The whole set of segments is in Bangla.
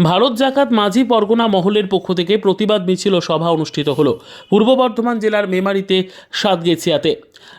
ভারত জাকাত মাঝি পরগনা মহলের পক্ষ থেকে প্রতিবাদ মিছিল ও সভা অনুষ্ঠিত হলো পূর্ব বর্ধমান জেলার মেমারিতে সাতগেছিয়াতে।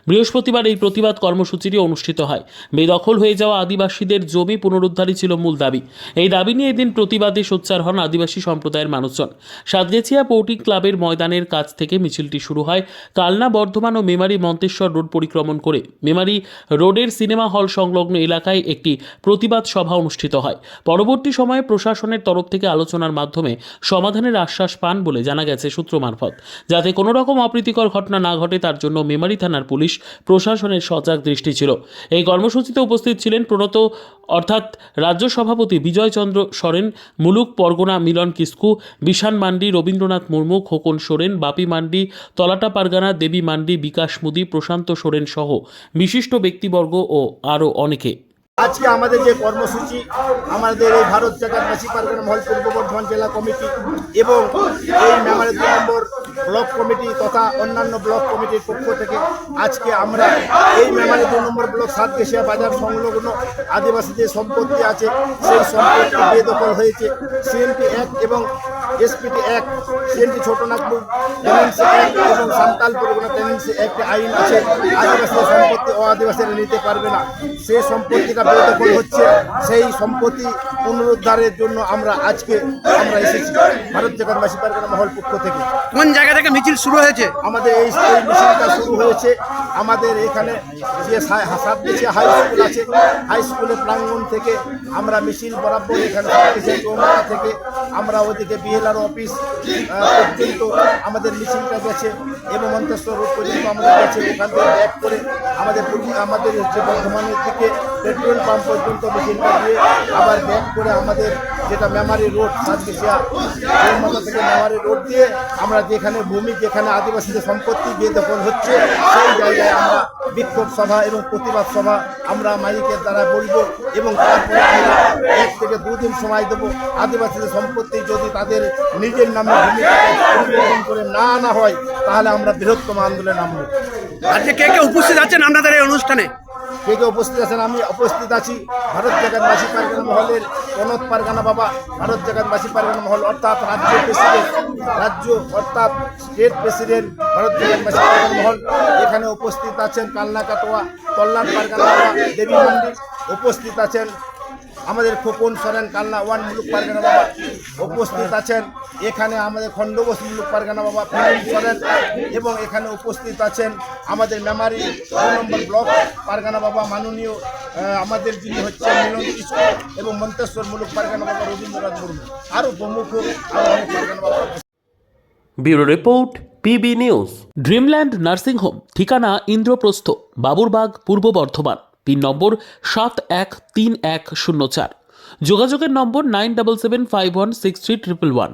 বৃহস্পতিবার এই প্রতিবাদ কর্মসূচিটি অনুষ্ঠিত হয়। বেদখল হয়ে যাওয়া আদিবাসীদের জমি পুনরুদ্ধারই ছিল মূল দাবি। এই দাবি নিয়ে এদিন প্রতিবাদে সোচ্চার হন আদিবাসী সম্প্রদায়ের মানুষজন। সাতগেছিয়া পোর্টিং ক্লাবের ময়দানের কাছ থেকে মিছিলটি শুরু হয় কালনা, বর্ধমান ও মেমারি মন্তেশ্বর রোড পরিক্রমণ করে মেমারি রোডের সিনেমা হল সংলগ্ন এলাকায় একটি প্রতিবাদ সভা অনুষ্ঠিত হয়। পরবর্তী সময়ে প্রশাসনের তরফ থেকে আলোচনার মাধ্যমে সমাধানের আশ্বাস পান বলে জানা গেছে সূত্র মারফত। যাতে কোনো রকম অপ্রীতিকর ঘটনা না ঘটে তার জন্য মেমারি থানার পুলিশ প্রশাসনের সজাগ দৃষ্টি ছিল। এই কর্মসূচিতে উপস্থিত ছিলেন প্রণত অর্থাৎ রাজ্য সভাপতি বিজয় চন্দ্র সরেন, মুলুক পরগনা মিলন কিস্কু, বিশান মান্ডি, রবীন্দ্রনাথ মুর্মু, খোকন সোরেন, বাপি মান্ডি, তলাটা পারগানা, দেবী মান্ডি, বিকাশ মুদি, প্রশান্ত সোরেন সহ বিশিষ্ট ব্যক্তিবর্গ ও আরও অনেকে। আজকে আমাদের যে কর্মসূচি, আমাদের এই ভারত জাকাত মাঝি পরগনা মহল পূর্ব বর্ধমান জেলা কমিটি এবং এই মেমারি 2 নম্বর ব্লক কমিটি তথা অন্যান্য ব্লক কমিটির পক্ষ থেকে আজকে আমরা এই মেমারি 2 নম্বর ব্লক সাতগেছিয়া বাজার সংলগ্ন আদিবাসীদের সম্পত্তি আছে, সেই সম্পত্তি বেদখল হয়েছে। সিএনপি 1 এবং এসপিটি 1, সিএনপি ছোটনাগপুর টেনেন্সি 1 এবং সান্তাল পরগনা টেনেন্সি 1 আইন আছে। আদিবাসীদের সম্পত্তি ও আদিবাসীরা নিতে পারবে না, সেই সম্পত্তিটা বেদখল হচ্ছে। সেই সম্পত্তি পুনরুদ্ধারের জন্য আমরা এসেছি ভারত জাকাত মাঝি পরগনা মহল পক্ষ থেকে। কোন জায়গা থেকে মিছিল শুরু হয়েছে? আমাদের এই মিছিলটা শুরু হয়েছে আমাদের এখানে যে সাতগেছিয়া হাই স্কুল আছে, হাই স্কুলের প্রাঙ্গণ থেকে আমরা মিছিল বরাবর এখানে সাতগেছিয়া চৌমাথা থেকে আমরা ওদিকে বিএলআর অফিস পর্যন্ত আমাদের মিছিলটা গেছে এবং মন্তেশ্বর রোড পর্যন্ত আমাদের গেছে। ওখান থেকে ব্যাক করে আমাদের হচ্ছে বর্ধমানের দিকে পেট্রোল পাম্প পর্যন্ত মিছিলটা দিয়ে আবার ব্যাক করে আমাদের যেটা মেমারি রোড সাতগেছিয়া চৌমাথা থেকে মেমারি রোড দিয়ে আমরা যেখানে আদিবাসীদের সম্পত্তি বেদখল হচ্ছে সেই জায়গায় আমরা বিক্ষোভ সভা এবং প্রতিবাদ সভা আমরা মাইকের দ্বারা বলবো এবং তারপরে আমরা 1 থেকে 2 দিন সময় দেবো। আদিবাসীদের সম্পত্তি যদি তাদের নিজের নামে ভূমিকাকে পরিবর্তন করে না আনা হয় তাহলে আমরা বৃহত্তম আন্দোলনে নামবো। আজকে কে কে উপস্থিত আছেন আপনাদের এই অনুষ্ঠানে? কে কে উপস্থিত আছেন? আমি উপস্থিত আছি ভারত জাকাত মাঝি পরগনা মহলের প্রণত পারগানা বাবা, ভারত জাকাত মাঝি পরগনা মহল অর্থাৎ স্টেট প্রেসিডেন্ট ভারত জাকাত মাঝি পরগনা মহল। এখানে উপস্থিত আছেন কালনা কাটোয়া তল্লাট পারগানা বাবা দেবী মন্দির, উপস্থিত আছেন আমাদের খোকন সোরেন কালনা 1 মুলুক পারগানা বাবা, উপস্থিত আছেন এখানে আমাদের খণ্ডবোস মুলুক পারগানা বাবা ফিরোজ সোরেন এবং এখানে উপস্থিত আছেন আমাদের মেমারি 2 নম্বর ব্লক পারগানা বাবা মাননীয় আমাদের যিনি হচ্ছেন মিলন কিস্কু এবং মন্তেশ্বর মুলুক পারগানা বাবা রবীন্দ্রনাথ মুর্মু, আরও প্রমুখ আরও অনেক পারগানা বাবা। Bureau report, PB news. Dreamland nursing home, ঠিকানা ইন্দ্রপ্রস্থ, বাবুরবাগ, পূর্ব বর্ধমান, পিন নম্বর 713104, যোগাযোগের নম্বর 9775163111।